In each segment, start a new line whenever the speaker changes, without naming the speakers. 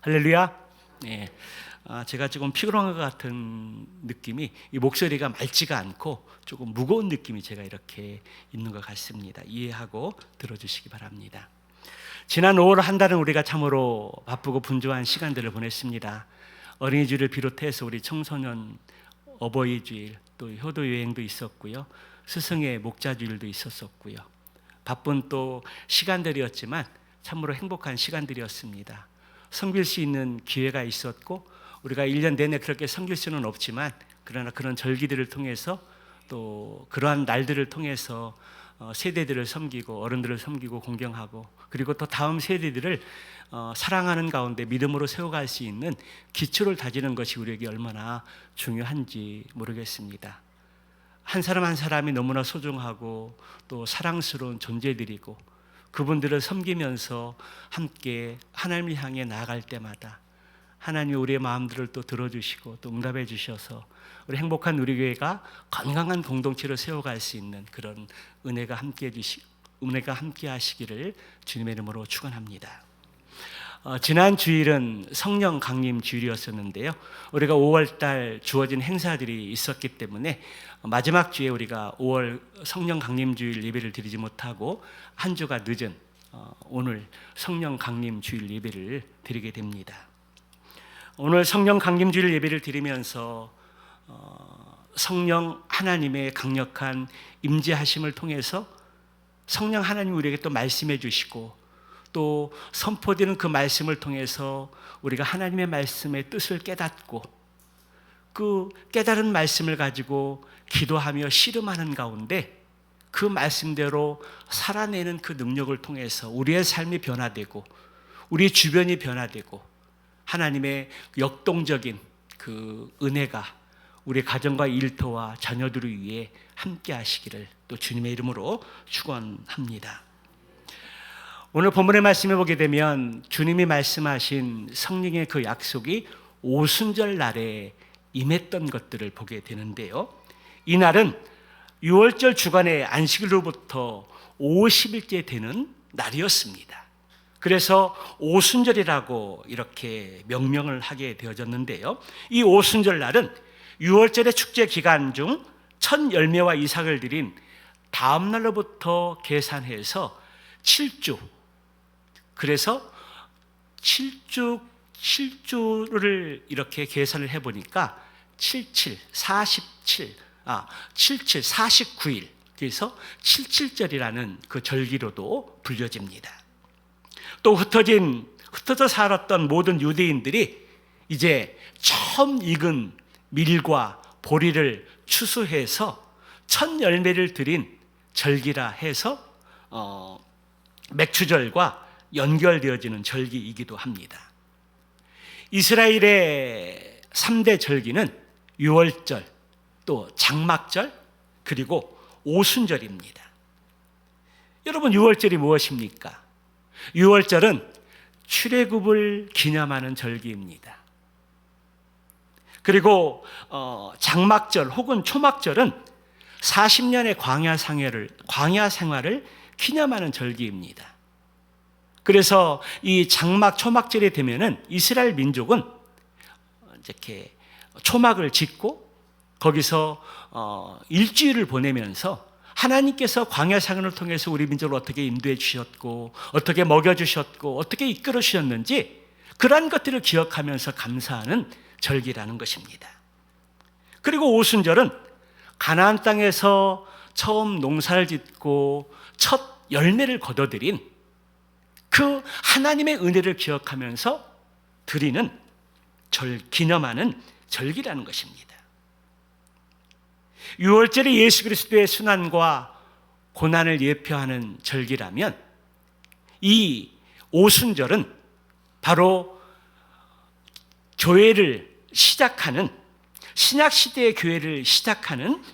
할렐루야. 네. 제가 조금 피곤한 것 같은 느낌이, 이 목소리가 맑지가 않고 조금 무거운 느낌이 제가 이렇게 있는 것 같습니다. 이해하고 들어주시기 바랍니다. 지난 5월 한 달은 우리가 참으로 바쁘고 분주한 시간들을 보냈습니다. 어린이주일을 비롯해서 우리 청소년 어버이주일, 또 효도여행도 있었고요, 스승의 목자주일도 있었었고요. 바쁜 또 시간들이었지만 참으로 행복한 시간들이었습니다. 섬길 수 있는 기회가 있었고, 우리가 1년 내내 그렇게 섬길 수는 없지만 그러나 그런 절기들을 통해서, 또 그러한 날들을 통해서 세대들을 섬기고 어른들을 섬기고 공경하고, 그리고 또 다음 세대들을 사랑하는 가운데 믿음으로 세워갈 수 있는 기초를 다지는 것이 우리에게 얼마나 중요한지 모르겠습니다. 한 사람 한 사람이 너무나 소중하고 또 사랑스러운 존재들이고, 그분들을 섬기면서 함께 하나님을 향해 나아갈 때마다 하나님이 우리의 마음들을 또 들어주시고 또 응답해 주셔서 우리 행복한 우리 교회가 건강한 공동체로 세워갈 수 있는 그런 은혜가 함께 하시기를 주님의 이름으로 축원합니다. 지난 주일은 성령 강림 주일이었었는데요, 우리가 5월달 주어진 행사들이 있었기 때문에 마지막 주에 우리가 5월 성령 강림 주일 예배를 드리지 못하고 한 주가 늦은 오늘 성령 강림 주일 예배를 드리게 됩니다. 오늘 성령 강림 주일 예배를 드리면서 성령 하나님의 강력한 임재하심을 통해서 성령 하나님 우리에게 또 말씀해 주시고, 또 선포되는 그 말씀을 통해서 우리가 하나님의 말씀의 뜻을 깨닫고, 그 깨달은 말씀을 가지고 기도하며 씨름하는 가운데 그 말씀대로 살아내는 그 능력을 통해서 우리의 삶이 변화되고 우리 주변이 변화되고 하나님의 역동적인 그 은혜가 우리 가정과 일터와 자녀들을 위해 함께 하시기를 또 주님의 이름으로 축원합니다. 오늘 본문의 말씀에 보게 되면 주님이 말씀하신 성령의 그 약속이 오순절 날에 임했던 것들을 보게 되는데요, 이 날은 6월절 주간의 안식일로부터 50일째 되는 날이었습니다. 그래서 오순절이라고 이렇게 명명을 하게 되어졌는데요, 이 오순절 날은 6월절의 축제 기간 중 첫 열매와 이삭을 드린 다음 날로부터 계산해서 7주, 그래서 7주를 이렇게 계산을 해보니까 49일, 그래서 77절이라는 그 절기로도 불려집니다. 또 흩어져 살았던 모든 유대인들이 이제 처음 익은 밀과 보리를 추수해서 첫 열매를 드린 절기라 해서 맥추절과 연결되어지는 절기이기도 합니다. 이스라엘의 3대 절기는 유월절, 또 장막절, 그리고 오순절입니다. 여러분, 유월절이 무엇입니까? 유월절은 출애굽을 기념하는 절기입니다. 그리고 장막절 혹은 초막절은 40년의 광야 생활을 기념하는 절기입니다. 그래서 이 장막 초막절이 되면은 이스라엘 민족은 이렇게 초막을 짓고 거기서 일주일을 보내면서 하나님께서 광야 생활을 통해서 우리 민족을 어떻게 인도해 주셨고, 어떻게 먹여 주셨고, 어떻게 이끌어 주셨는지 그러한 것들을 기억하면서 감사하는 절기라는 것입니다. 그리고 오순절은 가나안 땅에서 처음 농사를 짓고 첫 열매를 거둬들인 그 하나님의 은혜를 기억하면서 드리는 기념하는 절기라는 것입니다. 6월절이 예수 그리스도의 순환과 고난을 예표하는 절기라면, 이 오순절은 바로 교회를 시작하는, 신약시대의 교회를 시작하는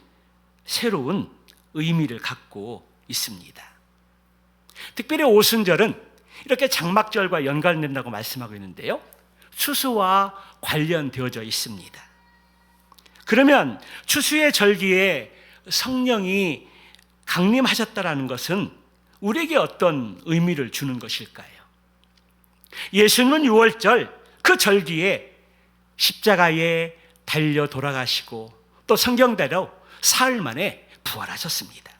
새로운 의미를 갖고 있습니다. 특별히 오순절은 이렇게 장막절과 연관된다고 말씀하고 있는데요, 추수와 관련되어져 있습니다. 그러면 추수의 절기에 성령이 강림하셨다라는 것은 우리에게 어떤 의미를 주는 것일까요? 예수님은 6월절 그 절기에 십자가에 달려 돌아가시고 또 성경대로 사흘 만에 부활하셨습니다.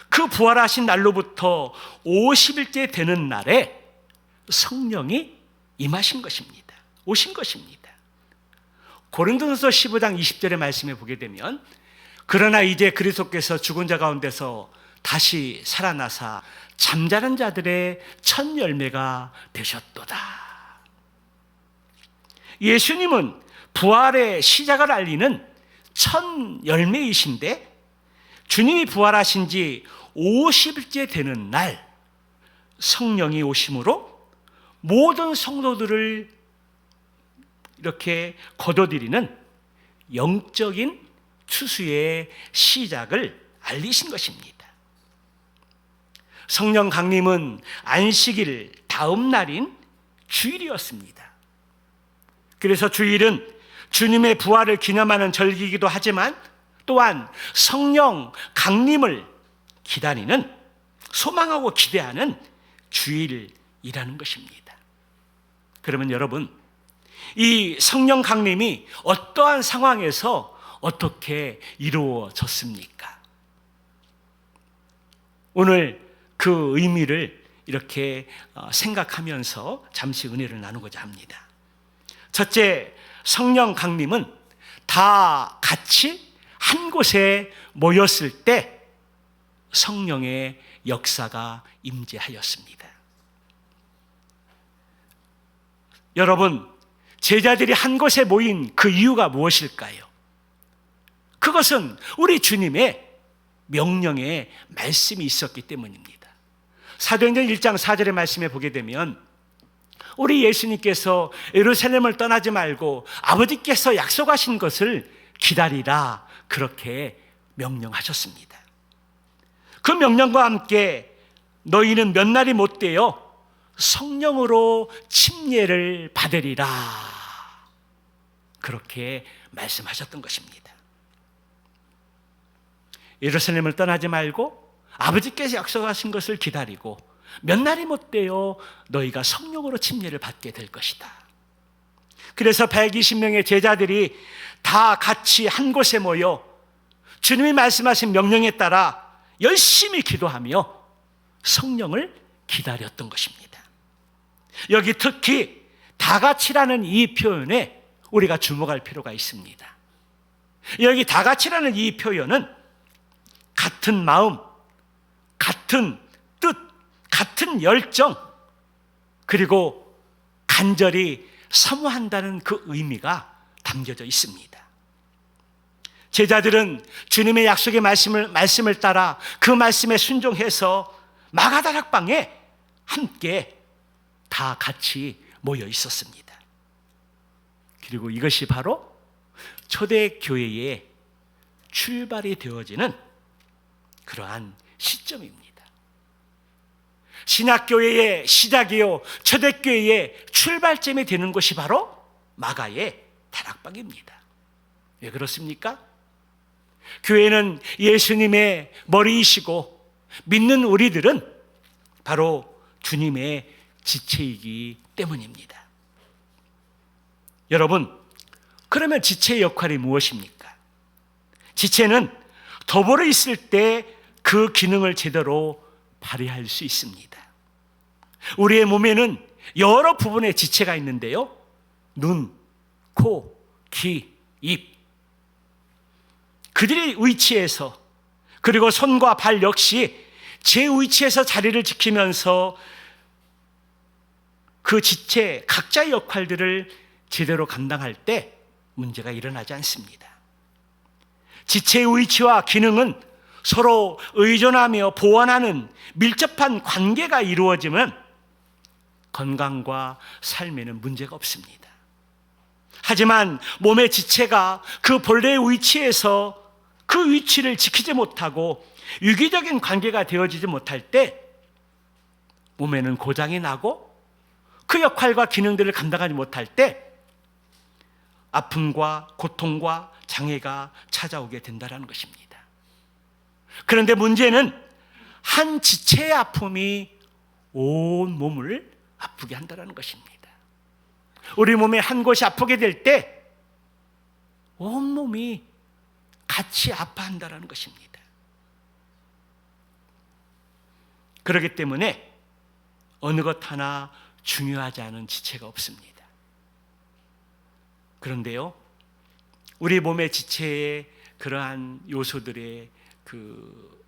그 부활하신 날로부터 50일째 되는 날에 성령이 임하신 것입니다. 오신 것입니다. 고린도전서 15장 20절의 말씀에 보게 되면 그러나 이제 그리스도께서 죽은 자 가운데서 다시 살아나사 잠자는 자들의 첫 열매가 되셨도다. 예수님은 부활의 시작을 알리는 첫 열매이신데 주님이 부활하신 지 50일째 되는 날 성령이 오심으로 모든 성도들을 이렇게 거둬들이는 영적인 추수의 시작을 알리신 것입니다. 성령 강림은 안식일 다음 날인 주일이었습니다. 그래서 주일은 주님의 부활을 기념하는 절기이기도 하지만 또한 성령 강림을 기다리는, 소망하고 기대하는 주일이라는 것입니다. 그러면 여러분, 이 성령 강림이 어떠한 상황에서 어떻게 이루어졌습니까? 오늘 그 의미를 이렇게 생각하면서 잠시 은혜를 나누고자 합니다. 첫째, 성령 강림은 다 같이 한 곳에 모였을 때 성령의 역사가 임재하였습니다. 여러분, 제자들이 한 곳에 모인 그 이유가 무엇일까요? 그것은 우리 주님의 명령의 말씀이 있었기 때문입니다. 사도행전 1장 4절의 말씀에 보게 되면 우리 예수님께서 예루살렘을 떠나지 말고 아버지께서 약속하신 것을 기다리라, 그렇게 명령하셨습니다. 그 명령과 함께 너희는 몇 날이 못 되어 성령으로 침례를 받으리라, 그렇게 말씀하셨던 것입니다. 예루살렘을 떠나지 말고 아버지께서 약속하신 것을 기다리고 몇 날이 못 되어 너희가 성령으로 침례를 받게 될 것이다. 그래서 120명의 제자들이 다 같이 한 곳에 모여 주님이 말씀하신 명령에 따라 열심히 기도하며 성령을 기다렸던 것입니다. 여기 특히 다 같이라는 이 표현에 우리가 주목할 필요가 있습니다. 여기 다 같이라는 이 표현은 같은 마음, 같은 뜻, 같은 열정, 그리고 간절히 사모한다는 그 의미가 담겨져 있습니다. 제자들은 주님의 약속의 말씀을 따라 그 말씀에 순종해서 마가다락방에 함께 다 같이 모여 있었습니다. 그리고 이것이 바로 초대교회의 출발이 되어지는 그러한 시점입니다. 신약교회의 시작이요, 초대교회의 출발점이 되는 것이 바로 마가의 다락방입니다. 왜 그렇습니까? 교회는 예수님의 머리이시고 믿는 우리들은 바로 주님의 지체이기 때문입니다. 여러분, 그러면 지체의 역할이 무엇입니까? 지체는 더불어 있을 때 그 기능을 제대로 발휘할 수 있습니다. 우리의 몸에는 여러 부분의 지체가 있는데요, 눈, 코, 귀, 입, 그들의 위치에서, 그리고 손과 발 역시 제 위치에서 자리를 지키면서 그 지체 각자의 역할들을 제대로 감당할 때 문제가 일어나지 않습니다. 지체의 위치와 기능은 서로 의존하며 보완하는 밀접한 관계가 이루어지면 건강과 삶에는 문제가 없습니다. 하지만 몸의 지체가 그 본래의 위치에서 그 위치를 지키지 못하고 유기적인 관계가 되어지지 못할 때 몸에는 고장이 나고 그 역할과 기능들을 감당하지 못할 때 아픔과 고통과 장애가 찾아오게 된다는 것입니다. 그런데 문제는 한 지체의 아픔이 온 몸을 아프게 한다는 것입니다. 우리 몸의 한 곳이 아프게 될 때 온몸이 같이 아파한다는 것입니다. 그렇기 때문에 어느 것 하나 중요하지 않은 지체가 없습니다. 그런데요, 우리 몸의 지체의 그러한 요소들의 그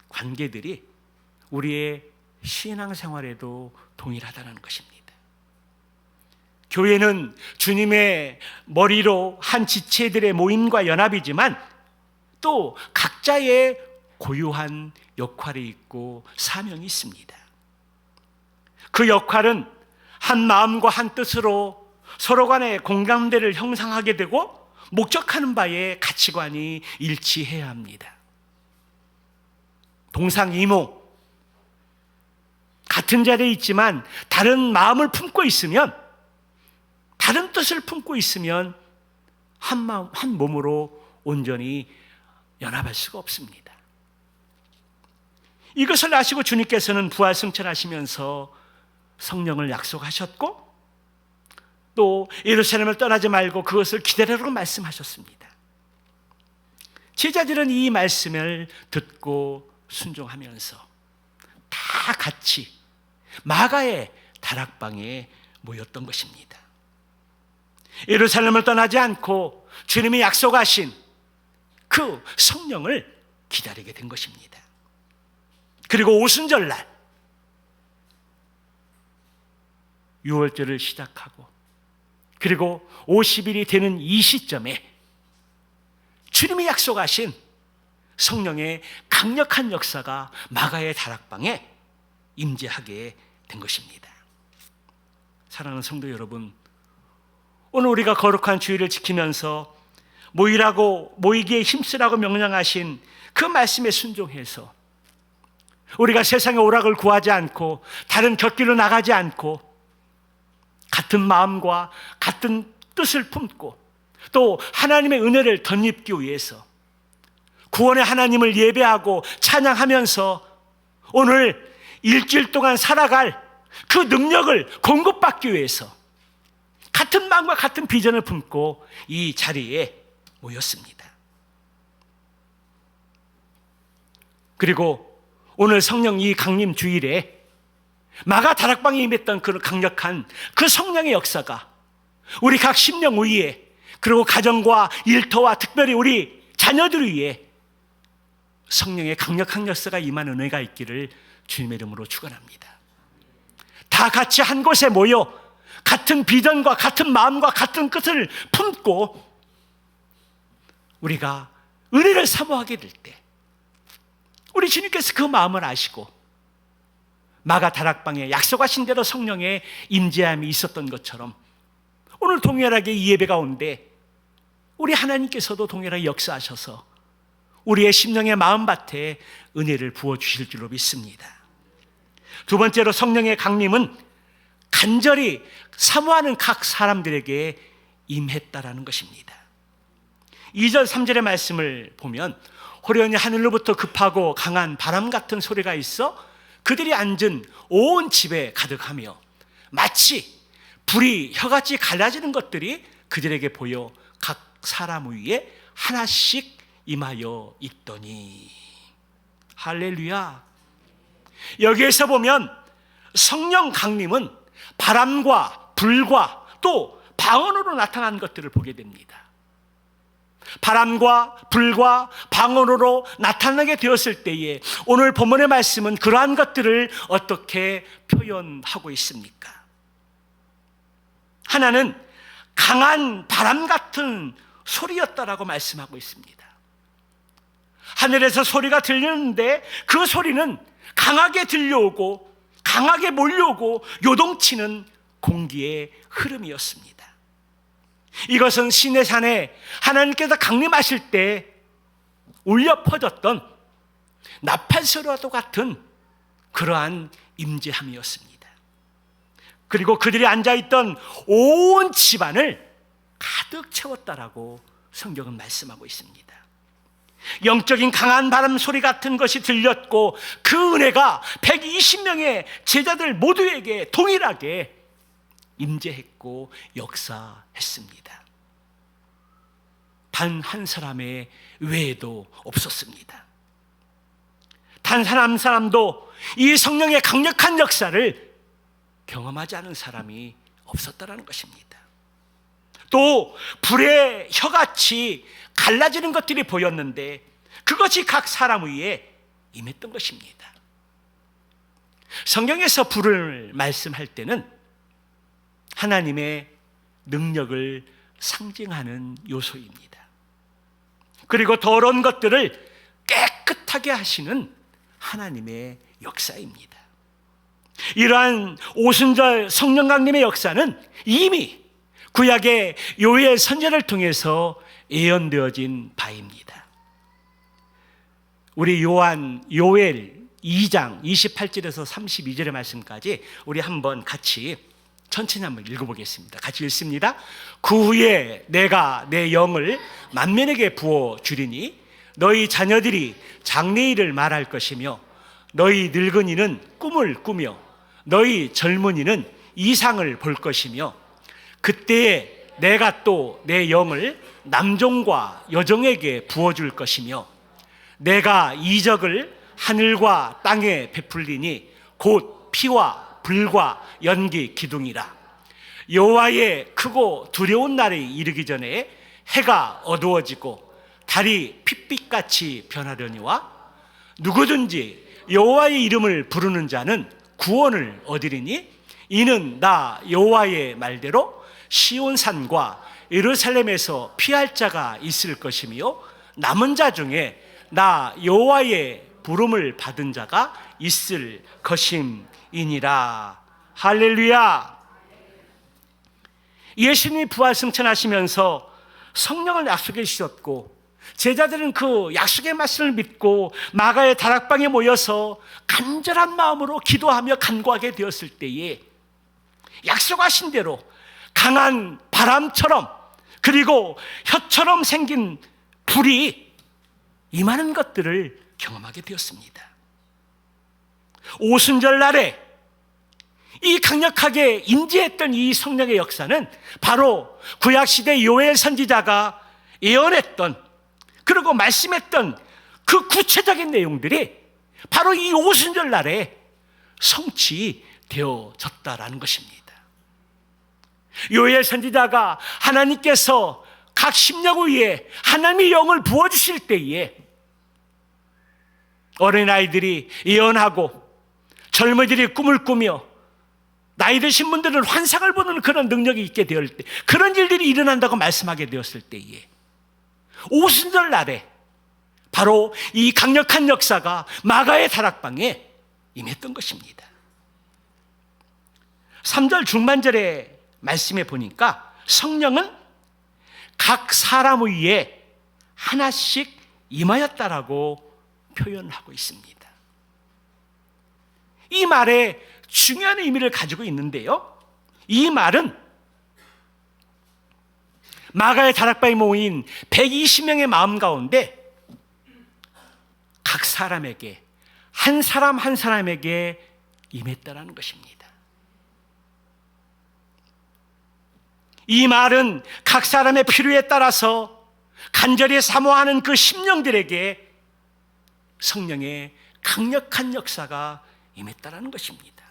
관계들이 우리의 신앙생활에도 동일하다는 것입니다. 교회는 주님의 머리로 한 지체들의 모임과 연합이지만 또 각자의 고유한 역할이 있고 사명이 있습니다. 그 역할은 한 마음과 한 뜻으로 서로 간의 공감대를 형성하게 되고 목적하는 바에 가치관이 일치해야 합니다. 동상이모, 같은 자리에 있지만 다른 마음을 품고 있으면, 다른 뜻을 품고 있으면 한 마음, 한 몸으로 온전히 연합할 수가 없습니다. 이것을 아시고 주님께서는 부활 승천하시면서 성령을 약속하셨고 또 예루살렘을 떠나지 말고 그것을 기다리라고 말씀하셨습니다. 제자들은 이 말씀을 듣고 순종하면서 다 같이 마가의 다락방에 모였던 것입니다. 예루살렘을 떠나지 않고 주님이 약속하신 그 성령을 기다리게 된 것입니다. 그리고 오순절날 유월절을 시작하고 그리고 50일이 되는 이 시점에 주님이 약속하신 성령의 강력한 역사가 마가의 다락방에 임재하게 된 것입니다. 사랑하는 성도 여러분, 오늘 우리가 거룩한 주일을 지키면서 모이기에 힘쓰라고 명령하신 그 말씀에 순종해서 우리가 세상의 오락을 구하지 않고 다른 곁길로 나가지 않고 같은 마음과 같은 뜻을 품고 또 하나님의 은혜를 덧입기 위해서 구원의 하나님을 예배하고 찬양하면서 오늘 일주일 동안 살아갈 그 능력을 공급받기 위해서 같은 마음과 같은 비전을 품고 이 자리에 모였습니다. 그리고 오늘 성령 이 강림 주일에 마가 다락방에 임했던 그 강력한 그 성령의 역사가 우리 각 심령 위에 그리고 가정과 일터와 특별히 우리 자녀들 위에 성령의 강력한 역사가 임한 은혜가 있기를 주님의 이름으로 축원합니다. 다 같이 한 곳에 모여 같은 비전과 같은 마음과 같은 뜻을 품고 우리가 은혜를 사모하게 될 때 우리 주님께서 그 마음을 아시고 마가 다락방에 약속하신 대로 성령의 임재함이 있었던 것처럼 오늘 동일하게 이 예배 가운데 우리 하나님께서도 동일하게 역사하셔서 우리의 심령의 마음밭에 은혜를 부어주실 줄로 믿습니다. 두 번째로 성령의 강림은 간절히 사모하는 각 사람들에게 임했다라는 것입니다. 2절 3절의 말씀을 보면 호련히 하늘로부터 급하고 강한 바람 같은 소리가 있어 그들이 앉은 온 집에 가득하며 마치 불이 혀같이 갈라지는 것들이 그들에게 보여 각 사람 위에 하나씩 임하여 있더니. 할렐루야. 여기에서 보면 성령 강림은 바람과 불과 또 방언으로 나타난 것들을 보게 됩니다. 바람과 불과 방언으로 나타나게 되었을 때에 오늘 본문의 말씀은 그러한 것들을 어떻게 표현하고 있습니까? 하나는 강한 바람 같은 소리였다라고 말씀하고 있습니다. 하늘에서 소리가 들리는데 그 소리는 강하게 들려오고 강하게 몰려오고 요동치는 공기의 흐름이었습니다. 이것은 시내산에 하나님께서 강림하실 때 울려 퍼졌던 나팔소리와도 같은 그러한 임재함이었습니다. 그리고 그들이 앉아있던 온 집안을 가득 채웠다라고 성경은 말씀하고 있습니다. 영적인 강한 바람 소리 같은 것이 들렸고 그 은혜가 120명의 제자들 모두에게 동일하게 임재했고 역사했습니다. 단 한 사람의 외에도 없었습니다. 단 한 사람도 이 성령의 강력한 역사를 경험하지 않은 사람이 없었다라는 것입니다. 또 불의 혀같이 갈라지는 것들이 보였는데 그것이 각 사람 위에 임했던 것입니다. 성경에서 불을 말씀할 때는 하나님의 능력을 상징하는 요소입니다. 그리고 더러운 것들을 깨끗하게 하시는 하나님의 역사입니다. 이러한 오순절 성령 강림의 역사는 이미 구약의 요엘 선지자를 통해서 예언되어진 바입니다. 우리 요엘 2장 28절에서 32절의 말씀까지 우리 한번 같이 천천히 한번 읽어보겠습니다. 같이 읽습니다. 그 후에 내가 내 영을 만민에게 부어주리니 너희 자녀들이 장래일을 말할 것이며 너희 늙은이는 꿈을 꾸며 너희 젊은이는 이상을 볼 것이며 그때에 내가 또 내 영을 남종과 여종에게 부어줄 것이며 내가 이적을 하늘과 땅에 베풀리니 곧 피와 불과 연기 기둥이라. 여호와의 크고 두려운 날이 이르기 전에 해가 어두워지고 달이 핏빛같이 변하려니와 누구든지 여호와의 이름을 부르는 자는 구원을 얻으리니 이는 나 여호와의 말대로 시온산과 예루살렘에서 피할 자가 있을 것이며 남은 자 중에 나 여호와의 부름을 받은 자가 있을 것임이니라. 할렐루야. 예수님이 부활 승천하시면서 성령을 약속해 주셨고 제자들은 그 약속의 말씀을 믿고 마가의 다락방에 모여서 간절한 마음으로 기도하며 간구하게 되었을 때에 약속하신 대로 강한 바람처럼 그리고 혀처럼 생긴 불이 임하는 것들을 경험하게 되었습니다. 오순절 날에 이 강력하게 임재했던 이 성령의 역사는 바로 구약시대 요엘 선지자가 예언했던 그리고 말씀했던 그 구체적인 내용들이 바로 이 오순절 날에 성취되어졌다라는 것입니다. 요엘 선지자가 하나님께서 각 심령 위에 하나님의 영을 부어주실 때에 어린아이들이 예언하고 젊은이들이 꿈을 꾸며 나이 드신 분들은 환상을 보는 그런 능력이 있게 되었을 때 그런 일들이 일어난다고 말씀하게 되었을 때에 오순절 날에 바로 이 강력한 역사가 마가의 다락방에 임했던 것입니다. 3절 중반절의 말씀에 보니까 성령은 각 사람 위에 하나씩 임하였다라고 표현하고 있습니다. 이 말에 중요한 의미를 가지고 있는데요, 이 말은 마가의 다락방에 모인 120명의 마음 가운데 각 사람에게 한 사람 한 사람에게 임했다라는 것입니다. 이 말은 각 사람의 필요에 따라서 간절히 사모하는 그 심령들에게 성령의 강력한 역사가 임했다라는 것입니다.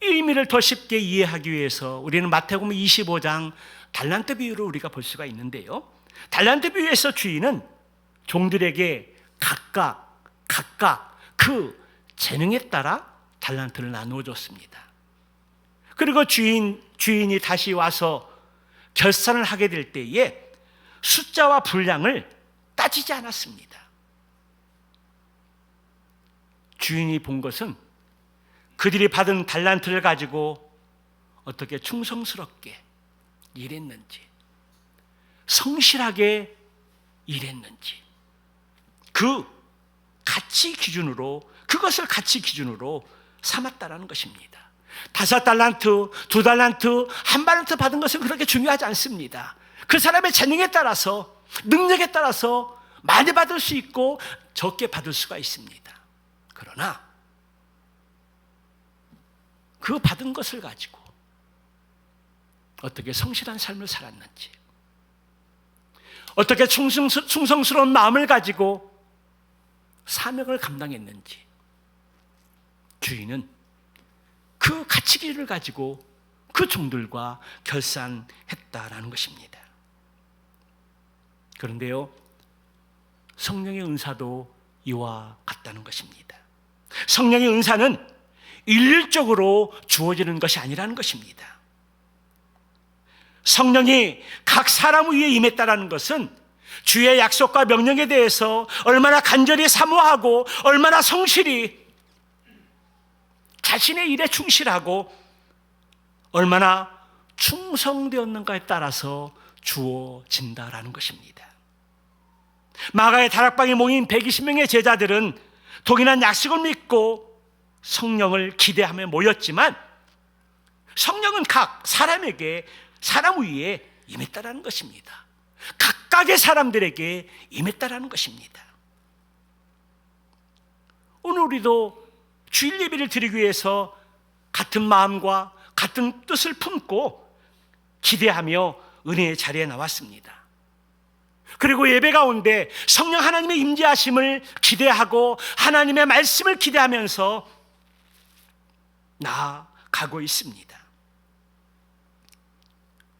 이 의미를 더 쉽게 이해하기 위해서 우리는 마태복음 25장 달란트 비유를 우리가 볼 수가 있는데요, 달란트 비유에서 주인은 종들에게 각각 그 재능에 따라 달란트를 나누어 줬습니다. 그리고 주인이 다시 와서 결산을 하게 될 때에 숫자와 분량을 따지지 않았습니다. 주인이 본 것은 그들이 받은 달란트를 가지고 어떻게 충성스럽게 일했는지, 성실하게 일했는지, 그것을 가치 기준으로 삼았다라는 것입니다. 5달란트, 2달란트, 1달란트 받은 것은 그렇게 중요하지 않습니다. 그 사람의 재능에 따라서, 능력에 따라서 많이 받을 수 있고 적게 받을 수가 있습니다. 그러나 그 받은 것을 가지고 어떻게 성실한 삶을 살았는지, 어떻게 충성스러운 마음을 가지고 사명을 감당했는지 주인은 그 가치기를 가지고 그 종들과 결산했다라는 것입니다. 그런데요, 성령의 은사도 이와 같다는 것입니다. 성령의 은사는 일률적으로 주어지는 것이 아니라는 것입니다. 성령이 각 사람 위에 임했다라는 것은 주의 약속과 명령에 대해서 얼마나 간절히 사모하고 얼마나 성실히 자신의 일에 충실하고 얼마나 충성되었는가에 따라서 주어진다라는 것입니다. 마가의 다락방에 모인 120명의 제자들은 동일한 약속을 믿고 성령을 기대하며 모였지만 성령은 각 사람에게 사람 위에 임했다라는 것입니다. 각각의 사람들에게 임했다라는 것입니다. 오늘 우리도 주일 예배를 드리기 위해서 같은 마음과 같은 뜻을 품고 기대하며 은혜의 자리에 나왔습니다. 그리고 예배 가운데 성령 하나님의 임재하심을 기대하고 하나님의 말씀을 기대하면서 나아가고 있습니다.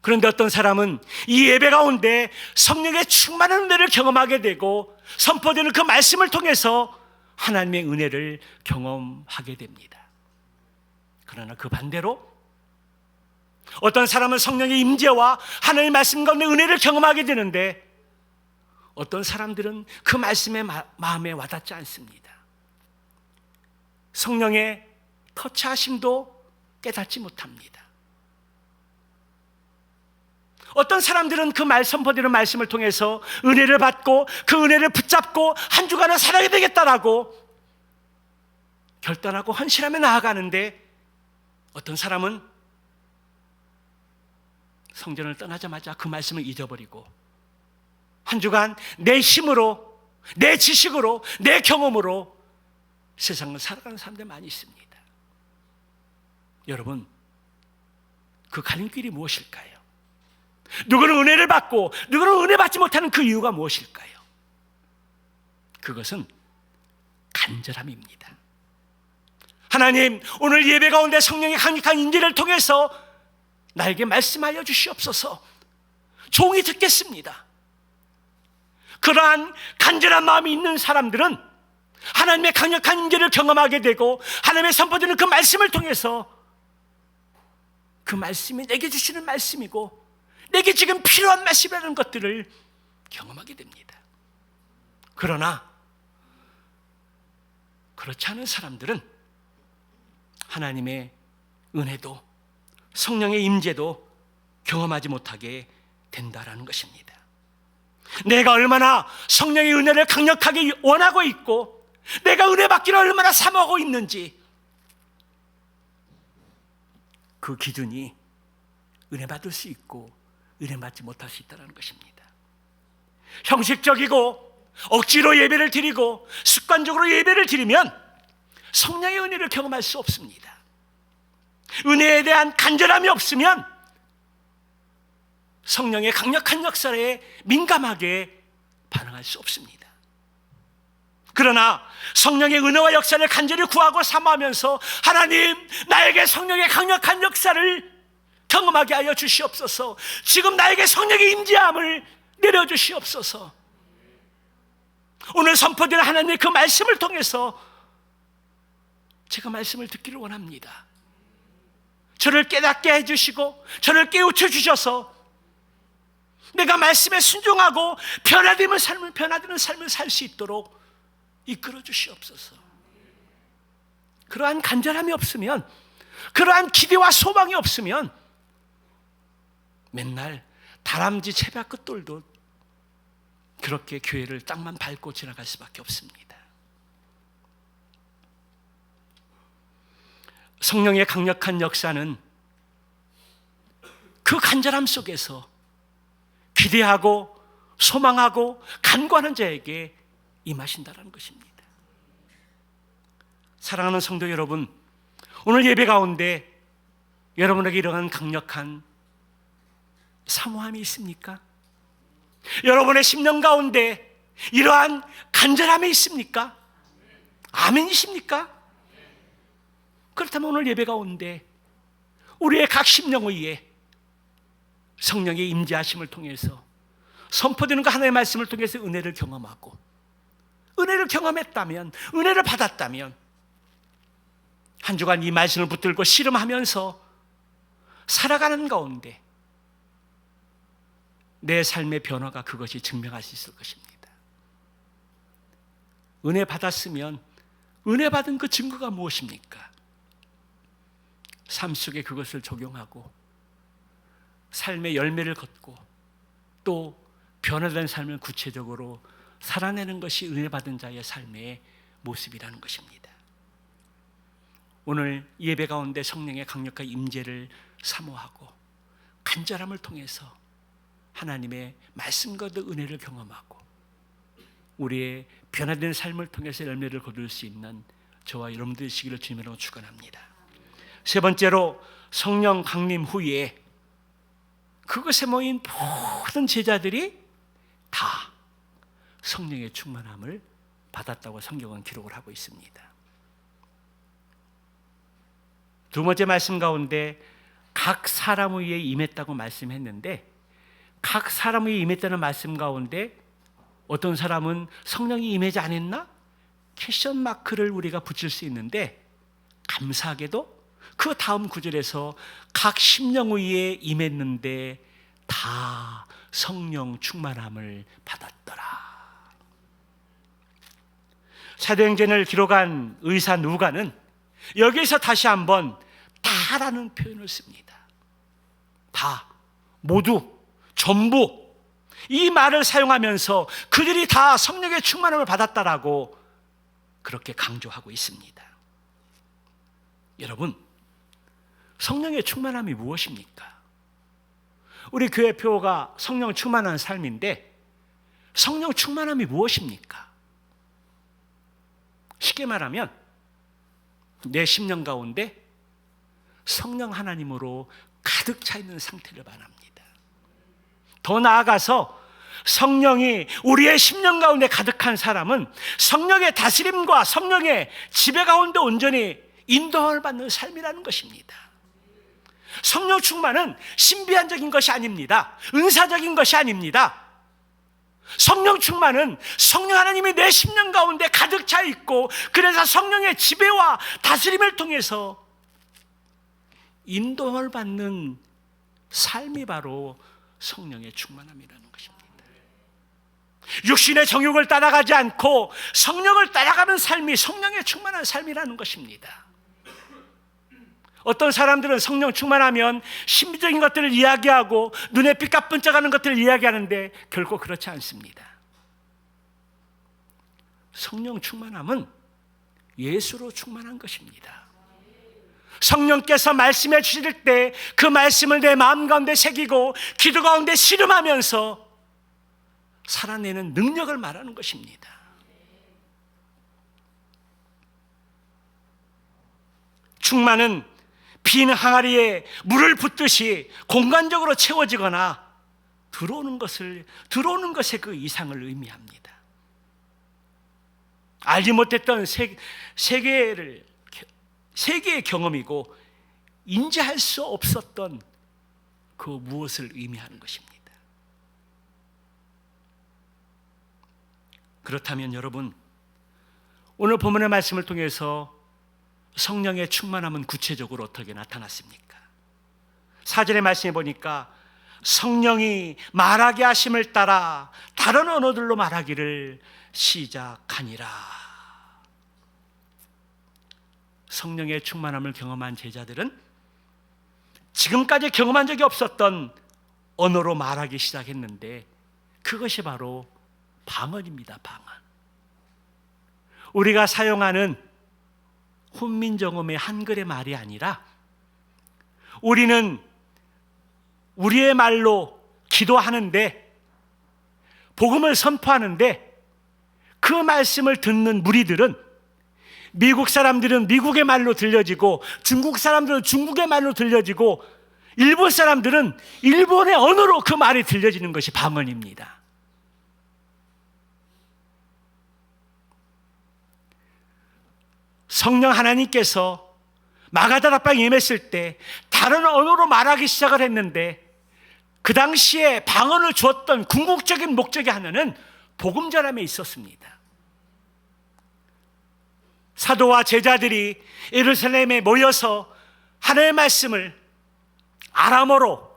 그런데 어떤 사람은 이 예배 가운데 성령의 충만한 은혜를 경험하게 되고 선포되는 그 말씀을 통해서 하나님의 은혜를 경험하게 됩니다. 그러나 그 반대로 어떤 사람은 성령의 임재와 하나님의 말씀 가운데 은혜를 경험하게 되는데 어떤 사람들은 그 말씀에 마음에 와닿지 않습니다. 성령의 터치하심도 깨닫지 못합니다. 어떤 사람들은 그 선포되는 말씀을 통해서 은혜를 받고 그 은혜를 붙잡고 한 주간은 살아야 되겠다라고 결단하고 헌신하며 나아가는데 어떤 사람은 성전을 떠나자마자 그 말씀을 잊어버리고 한 주간 내 힘으로, 내 지식으로, 내 경험으로 세상을 살아가는 사람들 많이 있습니다. 여러분, 그 가림길이 무엇일까요? 누구는 은혜를 받고 누구는 은혜 받지 못하는 그 이유가 무엇일까요? 그것은 간절함입니다. 하나님, 오늘 예배 가운데 성령의 강력한 인재를 통해서 나에게 말씀하여 주시옵소서. 종이 듣겠습니다. 그러한 간절한 마음이 있는 사람들은 하나님의 강력한 인재를 경험하게 되고 하나님의 선포되는 그 말씀을 통해서 그 말씀이 내게 주시는 말씀이고 내게 지금 필요한 말씀이라는 것들을 경험하게 됩니다. 그러나 그렇지 않은 사람들은 하나님의 은혜도 성령의 임재도 경험하지 못하게 된다라는 것입니다. 내가 얼마나 성령의 은혜를 강력하게 원하고 있고 내가 은혜 받기를 얼마나 사모하고 있는지 그 기준이 은혜 받을 수 있고 은혜 받지 못할 수 있다는 것입니다. 형식적이고 억지로 예배를 드리고 습관적으로 예배를 드리면 성령의 은혜를 경험할 수 없습니다. 은혜에 대한 간절함이 없으면 성령의 강력한 역사에 민감하게 반응할 수 없습니다. 그러나 성령의 은혜와 역사를 간절히 구하고 사모하면서 하나님, 나에게 성령의 강력한 역사를 경험하게 하여 주시옵소서. 지금 나에게 성령의 임재함을 내려주시옵소서. 오늘 선포되는 하나님의 그 말씀을 통해서 제가 말씀을 듣기를 원합니다. 저를 깨닫게 해주시고 저를 깨우쳐 주셔서 내가 말씀에 순종하고 변화되는 삶을 살 수 있도록 이끌어 주시옵소서. 그러한 간절함이 없으면, 그러한 기대와 소망이 없으면 맨날 다람쥐 채밭 끝돌도 그렇게 교회를 땅만 밟고 지나갈 수밖에 없습니다. 성령의 강력한 역사는 그 간절함 속에서 기대하고 소망하고 간구하는 자에게 임하신다는 것입니다. 사랑하는 성도 여러분, 오늘 예배 가운데 여러분에게 이러한 강력한 사모함이 있습니까? 여러분의 심령 가운데 이러한 간절함이 있습니까? 아멘이십니까? 그렇다면 오늘 예배 가운데 우리의 각 심령 위에 성령의 임재하심을 통해서 선포되는 그 하나님의 말씀을 통해서 은혜를 경험하고, 은혜를 경험했다면, 은혜를 받았다면 한 주간 이 말씀을 붙들고 씨름하면서 살아가는 가운데 내 삶의 변화가 그것이 증명할 수 있을 것입니다. 은혜 받았으면 은혜 받은 그 증거가 무엇입니까? 삶 속에 그것을 적용하고 삶의 열매를 걷고 또 변화된 삶을 구체적으로 살아내는 것이 은혜 받은 자의 삶의 모습이라는 것입니다. 오늘 예배 가운데 성령의 강력한 임재를 사모하고 간절함을 통해서 하나님의 말씀과도 은혜를 경험하고 우리의 변화된 삶을 통해서 열매를 거둘 수 있는 저와 여러분들 되시기를 주님으로 축원합니다. 세 번째로, 성령 강림 후에 그것에 모인 모든 제자들이 다 성령의 충만함을 받았다고 성경은 기록을 하고 있습니다. 두 번째 말씀 가운데 각 사람 위에 임했다고 말씀했는데, 각 사람 위에 임했다는 말씀 가운데 어떤 사람은 성령이 임하지 않았나? 퀘션 마크를 우리가 붙일 수 있는데, 감사하게도 그 다음 구절에서 각 심령 위에 임했는데 다 성령 충만함을 받았더라. 사도행전을 기록한 의사 누가는 여기에서 다시 한번 다라는 표현을 씁니다. 다, 모두, 전부, 이 말을 사용하면서 그들이 다 성령의 충만함을 받았다라고 그렇게 강조하고 있습니다. 여러분, 성령의 충만함이 무엇입니까? 우리 교회 표어가 성령 충만한 삶인데, 성령 충만함이 무엇입니까? 쉽게 말하면 내 심령 가운데 성령 하나님으로 가득 차 있는 상태를 말합니다. 더 나아가서 성령이 우리의 심령 가운데 가득한 사람은 성령의 다스림과 성령의 지배 가운데 온전히 인도함을 받는 삶이라는 것입니다. 성령 충만은 신비한적인 것이 아닙니다. 은사적인 것이 아닙니다. 성령 충만은 성령 하나님이 내 심령 가운데 가득 차 있고, 그래서 성령의 지배와 다스림을 통해서 인도함을 받는 삶이 바로 성령의 충만함이라는 것입니다. 육신의 정욕을 따라가지 않고 성령을 따라가는 삶이 성령의 충만한 삶이라는 것입니다. 어떤 사람들은 성령 충만하면 신비적인 것들을 이야기하고 눈에 삐까뻔쩍하는 것들을 이야기하는데 결코 그렇지 않습니다. 성령 충만함은 예수로 충만한 것입니다. 성령께서 말씀해 주실 때 그 말씀을 내 마음 가운데 새기고 기도 가운데 씨름하면서 살아내는 능력을 말하는 것입니다. 충만은 빈 항아리에 물을 붓듯이 공간적으로 채워지거나 들어오는 것의 그 이상을 의미합니다. 알지 못했던 세계의 경험이고 인지할 수 없었던 그 무엇을 의미하는 것입니다. 그렇다면 여러분, 오늘 본문의 말씀을 통해서 성령의 충만함은 구체적으로 어떻게 나타났습니까? 4절의 말씀에 보니까 성령이 말하게 하심을 따라 다른 언어들로 말하기를 시작하니라. 성령의 충만함을 경험한 제자들은 지금까지 경험한 적이 없었던 언어로 말하기 시작했는데, 그것이 바로 방언입니다. 방언. 우리가 사용하는 훈민정음의 한글의 말이 아니라 우리는 우리의 말로 기도하는데, 복음을 선포하는데 그 말씀을 듣는 무리들은 미국 사람들은 미국의 말로 들려지고 중국 사람들은 중국의 말로 들려지고 일본 사람들은 일본의 언어로 그 말이 들려지는 것이 방언입니다. 성령 하나님께서 마가다락방에 임했을 때 다른 언어로 말하기 시작을 했는데, 그 당시에 방언을 주었던 궁극적인 목적의 하나는 복음 전함에 있었습니다. 사도와 제자들이 예루살렘에 모여서 하나님의 말씀을 아람어로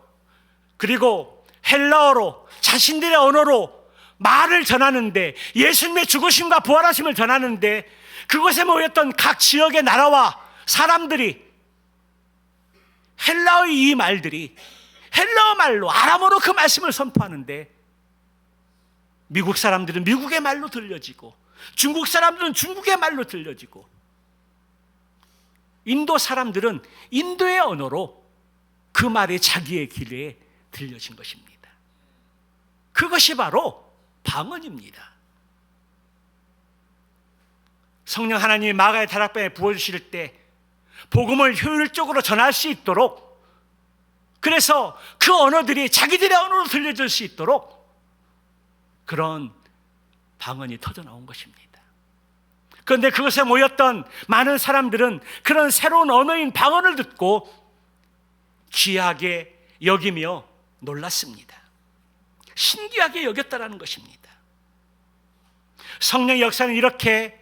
그리고 헬라어로 자신들의 언어로 말을 전하는데, 예수님의 죽으심과 부활하심을 전하는데, 그곳에 모였던 각 지역의 나라와 사람들이 헬라어의 이 말들이 헬라어 말로 아람어로 그 말씀을 선포하는데, 미국 사람들은 미국의 말로 들려지고 중국 사람들은 중국의 말로 들려지고 인도 사람들은 인도의 언어로 그 말이 자기의 귀에 들려진 것입니다. 그것이 바로 방언입니다. 성령 하나님이 마가의 다락방에 부어주실 때 복음을 효율적으로 전할 수 있도록, 그래서 그 언어들이 자기들의 언어로 들려질 수 있도록 그런 방언이 터져나온 것입니다. 그런데 그것에 모였던 많은 사람들은 그런 새로운 언어인 방언을 듣고 귀하게 여기며 놀랐습니다. 신기하게 여겼다라는 것입니다. 성령의 역사는 이렇게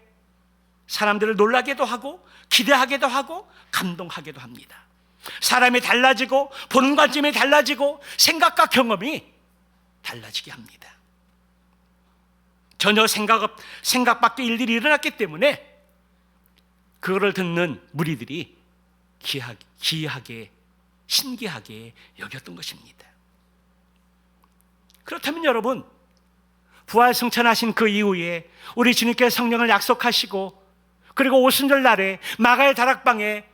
사람들을 놀라게도 하고 기대하게도 하고 감동하게도 합니다. 사람이 달라지고 보는 관점이 달라지고 생각과 경험이 달라지게 합니다. 전혀 생각 밖의 일들이 일어났기 때문에 그거를 듣는 무리들이 기이하게 신기하게 여겼던 것입니다. 그렇다면 여러분, 부활 승천하신 그 이후에 우리 주님께서 성령을 약속하시고, 그리고 오순절 날에 마가의 다락방에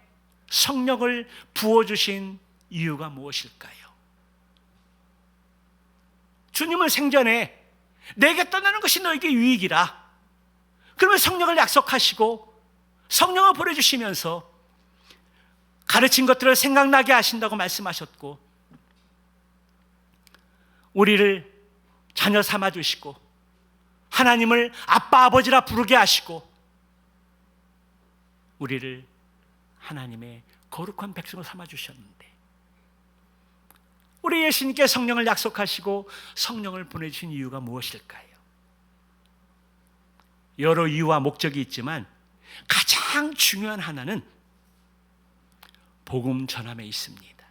성령을 부어주신 이유가 무엇일까요? 주님은 생전에 내게 떠나는 것이 너에게 유익이라, 그러면 성령을 약속하시고 성령을 보내주시면서 가르친 것들을 생각나게 하신다고 말씀하셨고, 우리를 자녀 삼아주시고 하나님을 아빠 아버지라 부르게 하시고 우리를 하나님의 거룩한 백성을 삼아주셨는데, 우리 예수님께 성령을 약속하시고 성령을 보내주신 이유가 무엇일까요? 여러 이유와 목적이 있지만 가장 중요한 하나는 복음 전함에 있습니다.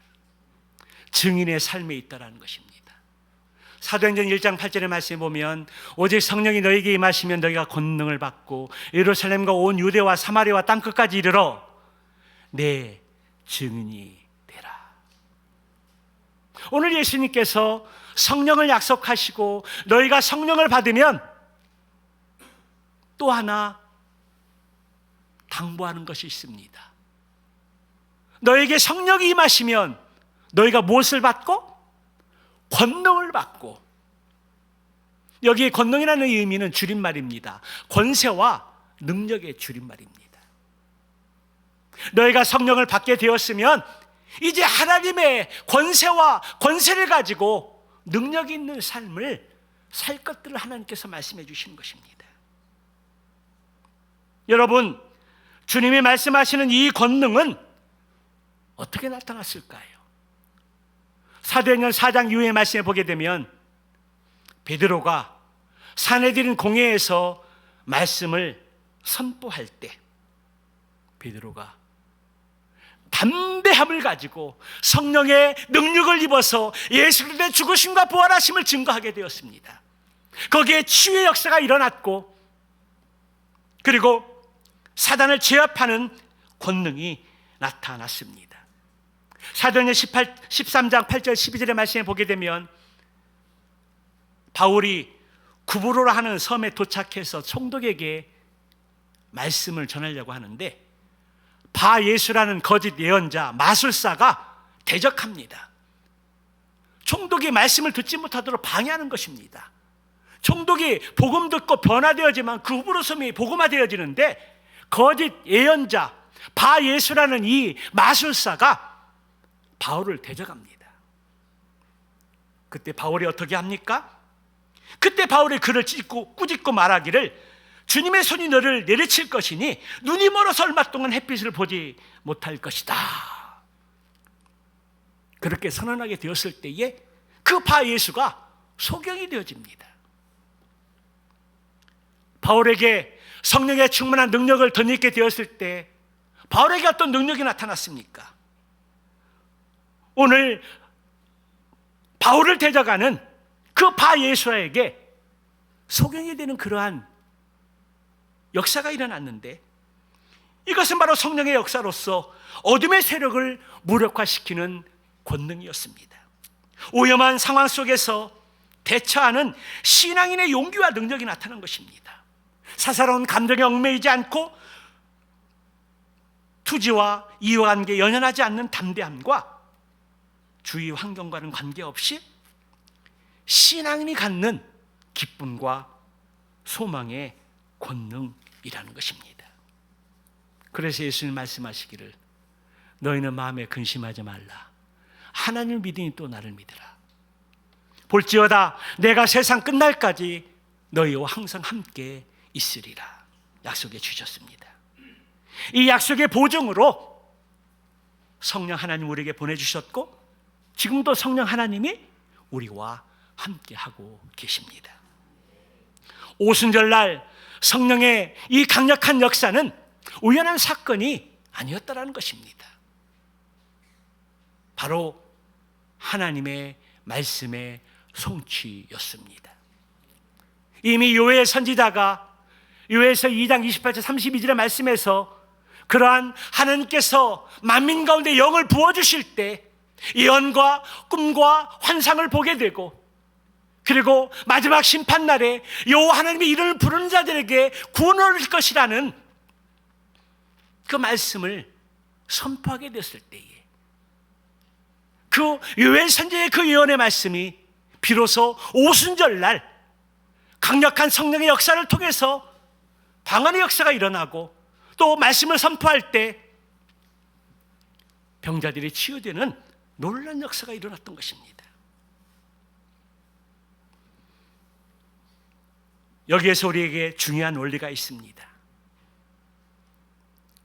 증인의 삶에 있다라는 것입니다. 사도행전 1장 8절의 말씀에 보면, 오직 성령이 너에게 임하시면 너희가 권능을 받고 예루살렘과 온 유대와 사마리아와 땅끝까지 이르러 내 증인이 되라. 오늘 예수님께서 성령을 약속하시고 너희가 성령을 받으면 또 하나 당부하는 것이 있습니다. 너에게 성령이 임하시면 너희가 무엇을 받고? 권능을 받고. 여기 권능이라는 의미는 줄임말입니다. 권세와 능력의 줄임말입니다. 너희가 성령을 받게 되었으면 이제 하나님의 권세와 권세를 가지고 능력 있는 삶을 살 것들을 하나님께서 말씀해 주시는 것입니다. 여러분, 주님이 말씀하시는 이 권능은 어떻게 나타났을까요? 사도행전 4장 이후의 말씀에 보게 되면 베드로가 산헤드린 공회에서 말씀을 선포할 때 베드로가 담대함을 가지고 성령의 능력을 입어서 예수 그리스도의 죽으심과 부활하심을 증거하게 되었습니다. 거기에 치유의 역사가 일어났고, 그리고 사단을 제압하는 권능이 나타났습니다. 사도행전 13장 8절 12절의 말씀에 보게 되면 바울이 구브로라 하는 섬에 도착해서 총독에게 말씀을 전하려고 하는데 바 예수라는 거짓 예언자 마술사가 대적합니다. 총독이 말씀을 듣지 못하도록 방해하는 것입니다. 총독이 복음 듣고 변화되어지만 그 구브로 섬이 복음화되어지는데 거짓 예언자 바 예수라는 이 마술사가 바울을 대적합니다. 그때 바울이 어떻게 합니까? 그때 바울이 그를 꾸짖고 말하기를 주님의 손이 너를 내리칠 것이니 눈이 멀어서 얼마 동안 햇빛을 보지 못할 것이다. 그렇게 선언하게 되었을 때에 그 바 예수가 소경이 되어집니다. 바울에게 성령의 충만한 능력을 덧입게 되었을 때 바울에게 어떤 능력이 나타났습니까? 오늘 바울을 대적하는 그 바 예수에게 소경이 되는 그러한 역사가 일어났는데, 이것은 바로 성령의 역사로서 어둠의 세력을 무력화시키는 권능이었습니다. 오염한 상황 속에서 대처하는 신앙인의 용기와 능력이 나타난 것입니다. 사사로운 감정에 얽매이지 않고 투지와 이해관계에 연연하지 않는 담대함과 주위 환경과는 관계없이 신앙인이 갖는 기쁨과 소망의 권능이라는 것입니다. 그래서 예수님 말씀하시기를 너희는 마음에 근심하지 말라. 하나님을 믿으니 또 나를 믿으라. 볼지어다 내가 세상 끝날까지 너희와 항상 함께 있으리라 약속해 주셨습니다. 이 약속의 보증으로 성령 하나님 우리에게 보내주셨고 지금도 성령 하나님이 우리와 함께하고 계십니다. 오순절날 성령의 이 강력한 역사는 우연한 사건이 아니었다라는 것입니다. 바로 하나님의 말씀의 성취였습니다. 이미 요엘 선지자가 요엘서 2장 28절 32절의 말씀에서 그러한 하나님께서 만민 가운데 영을 부어주실 때 예언과 꿈과 환상을 보게 되고, 그리고 마지막 심판날에 여호와 하나님의 이름을 부르는 자들에게 구원을 얻을 것이라는 그 말씀을 선포하게 됐을 때에 그 요엘 선지자의 그 예언의 말씀이 비로소 오순절날 강력한 성령의 역사를 통해서 방언의 역사가 일어나고, 또 말씀을 선포할 때 병자들이 치유되는 놀라운 역사가 일어났던 것입니다. 여기에서 우리에게 중요한 원리가 있습니다.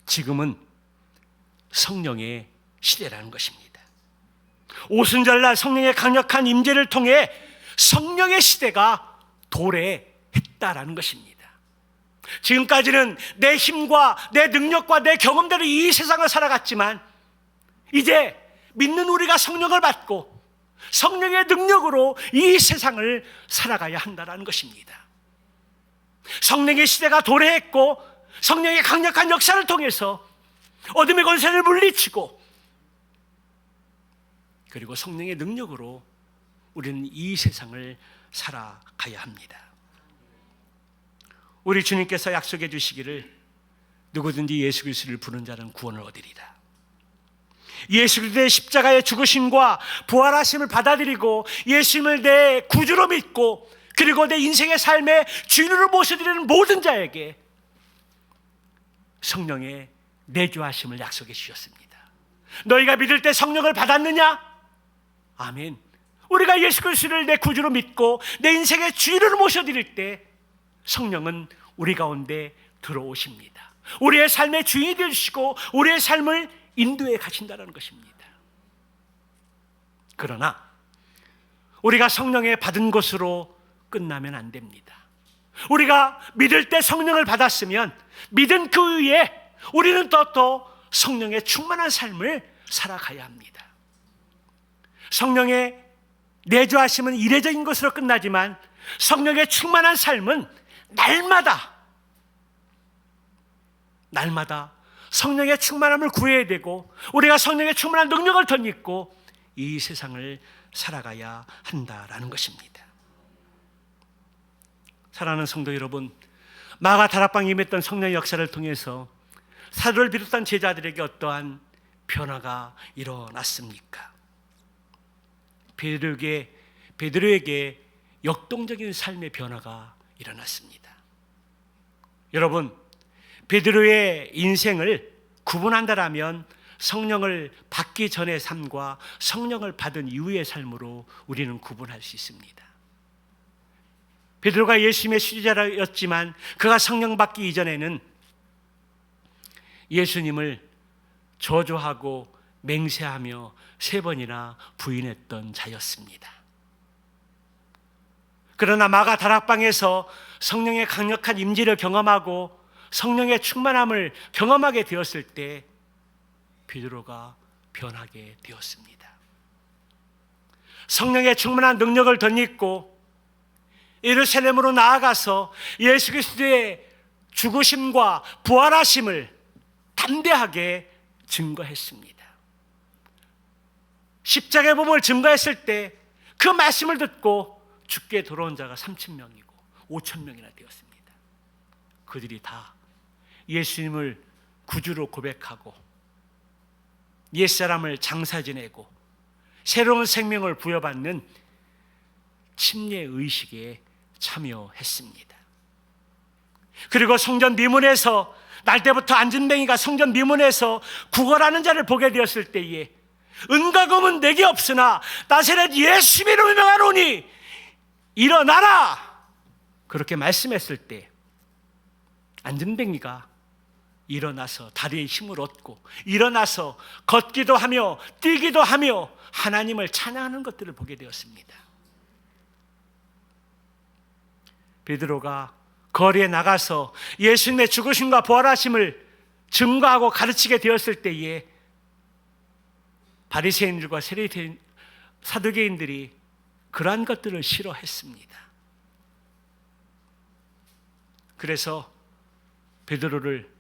지금은 성령의 시대라는 것입니다. 오순절날 성령의 강력한 임재를 통해 성령의 시대가 도래했다라는 것입니다. 지금까지는 내 힘과 내 능력과 내 경험대로 이 세상을 살아갔지만 이제 믿는 우리가 성령을 받고 성령의 능력으로 이 세상을 살아가야 한다는 것입니다. 성령의 시대가 도래했고 성령의 강력한 역사를 통해서 어둠의 권세를 물리치고, 그리고 성령의 능력으로 우리는 이 세상을 살아가야 합니다. 우리 주님께서 약속해 주시기를 누구든지 예수 그리스도를 부르는 자는 구원을 얻으리라. 예수 그리스도의 십자가의 죽으심과 부활하심을 받아들이고 예수님을 내 구주로 믿고 그리고 내 인생의 삶의 주인으로 모셔드리는 모든 자에게 성령의 내주하심을 약속해 주셨습니다. 너희가 믿을 때 성령을 받았느냐? 아멘. 우리가 예수 그리스도를 내 구주로 믿고 내 인생의 주인으로 모셔드릴 때 성령은 우리 가운데 들어오십니다. 우리의 삶의 주인이 되시고 우리의 삶을 인도해 가신다는 것입니다. 그러나 우리가 성령의 받은 것으로 끝나면 안 됩니다. 우리가 믿을 때 성령을 받았으면 믿은 그 위에 우리는 또 성령의 충만한 삶을 살아가야 합니다. 성령의 내주하심은 이례적인 것으로 끝나지만 성령의 충만한 삶은 날마다 성령의 충만함을 구해야 되고 우리가 성령의 충만한 능력을 덧입고 이 세상을 살아가야 한다라는 것입니다. 사랑하는 성도 여러분, 마가 다락방에 임했던 성령의 역사를 통해서 사도를 비롯한 제자들에게 어떠한 변화가 일어났습니까? 베드로에게 역동적인 삶의 변화가 일어났습니다. 여러분, 베드로의 인생을 구분한다라면 성령을 받기 전의 삶과 성령을 받은 이후의 삶으로 우리는 구분할 수 있습니다. 베드로가 예수님의 수제자였지만 그가 성령 받기 이전에는 예수님을 저주하고 맹세하며 3번이나 부인했던 자였습니다. 그러나 마가 다락방에서 성령의 강력한 임재를 경험하고 성령의 충만함을 경험하게 되었을 때 베드로가 변하게 되었습니다. 성령의 충만한 능력을 덧입고 예루살렘으로 나아가서 예수 그리스도의 죽으심과 부활하심을 담대하게 증거했습니다. 십자가의 몸을 증거했을 때 그 말씀을 듣고 죽게 돌아온 자가 3,000명이고 5,000명이나 되었습니다. 그들이 다 예수님을 구주로 고백하고 옛사람을 장사 지내고 새로운 생명을 부여받는 침례 의식에 참여했습니다. 그리고 성전 미문에서 날 때부터 안진뱅이가 성전 미문에서 구걸하는 자를 보게 되었을 때에 은과 금은 내게 없으나 나사렛 예수님으로 명하노니 일어나라! 그렇게 말씀했을 때 안진뱅이가 일어나서 다리에 힘을 얻고 일어나서 걷기도 하며 뛰기도 하며 하나님을 찬양하는 것들을 보게 되었습니다. 베드로가 거리에 나가서 예수님의 죽으심과 부활하심을 증거하고 가르치게 되었을 때에 바리새인들과 사두개인들이 그러한 것들을 싫어했습니다. 그래서 베드로를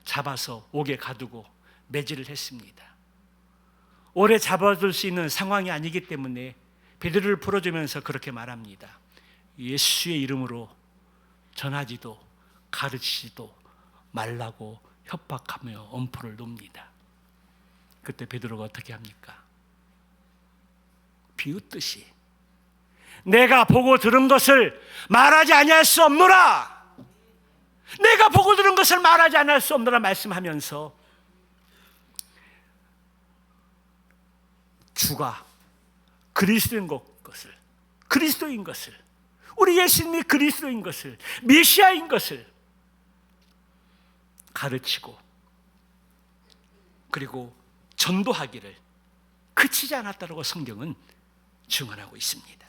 잡아서 옥에 가두고 매질을 했습니다. 오래 잡아둘 수 있는 상황이 아니기 때문에 베드로를 풀어주면서 그렇게 말합니다. 예수의 이름으로 전하지도 가르치지도 말라고 협박하며 엄포를 놓습니다. 그때 베드로가 어떻게 합니까? 비웃듯이 내가 보고 들은 것을 말하지 아니할 수 없노라, 내가 보고 들은 것을 말하지 아니할 수 없노라 말씀하면서 주가 그리스도인 것을 우리 예수님이 그리스도인 것을 메시아인 것을 가르치고 그리고 전도하기를 그치지 않았다고 성경은 증언하고 있습니다.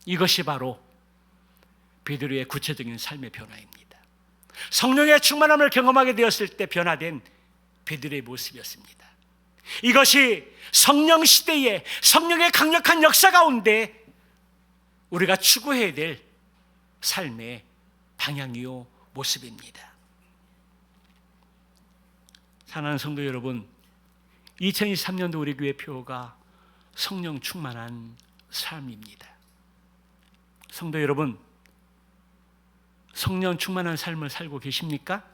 이것이 바로 베드로의 구체적인 삶의 변화입니다. 성령의 충만함을 경험하게 되었을 때 변화된 베드로의 모습이었습니다. 이것이 성령 시대에 성령의 강력한 역사 가운데 우리가 추구해야 될 삶의 방향이요 모습입니다. 사랑하는 성도 여러분, 2023년도 우리 교회 표가 성령 충만한 삶입니다. 성도 여러분, 성령 충만한 삶을 살고 계십니까?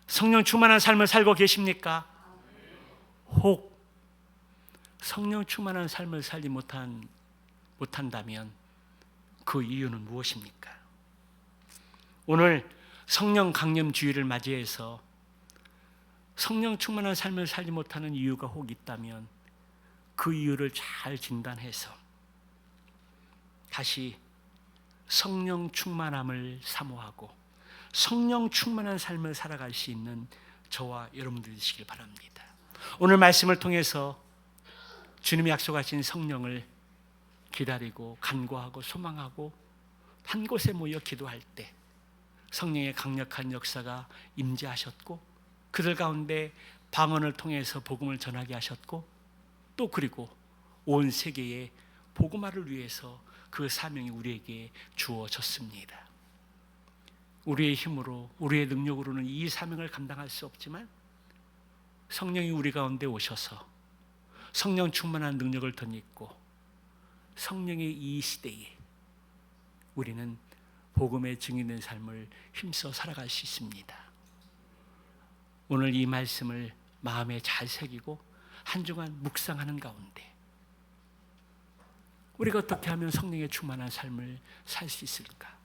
성령 충만한 삶을 살고 계십니까? 혹 성령 충만한 삶을 살지 못한다면 그 이유는 무엇입니까? 오늘 성령 강림 주일을 맞이해서 성령 충만한 삶을 살지 못하는 이유가 혹 있다면 그 이유를 잘 진단해서 다시 성령 충만함을 사모하고 성령 충만한 삶을 살아갈 수 있는 저와 여러분들 되시길 바랍니다. 오늘 말씀을 통해서 주님이 약속하신 성령을 기다리고 간구하고 소망하고 한 곳에 모여 기도할 때 성령의 강력한 역사가 임재하셨고 그들 가운데 방언을 통해서 복음을 전하게 하셨고 또 그리고 온 세계에 복음화를 위해서 그 사명이 우리에게 주어졌습니다. 우리의 힘으로 우리의 능력으로는 이 사명을 감당할 수 없지만 성령이 우리 가운데 오셔서 성령 충만한 능력을 덧입고 성령의 이 시대에 우리는 복음의 증인된 삶을 힘써 살아갈 수 있습니다. 오늘 이 말씀을 마음에 잘 새기고 한 주간 묵상하는 가운데 우리가 어떻게 하면 성령의 충만한 삶을 살 수 있을까?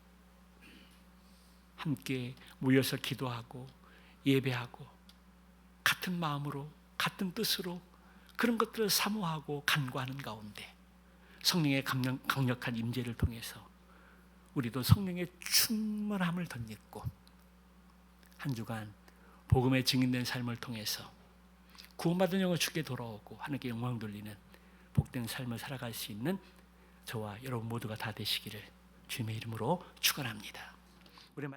함께 모여서 기도하고 예배하고 같은 마음으로 같은 뜻으로 그런 것들을 사모하고 간구하는 가운데 성령의 강력한 임재를 통해서 우리도 성령의 충만함을 덧입고 한 주간 복음의 증인된 삶을 통해서 구원받은 영을 주께 돌아오고 하나님께 영광 돌리는 복된 삶을 살아갈 수 있는 저와 여러분 모두가 다 되시기를 주님의 이름으로 축원합니다.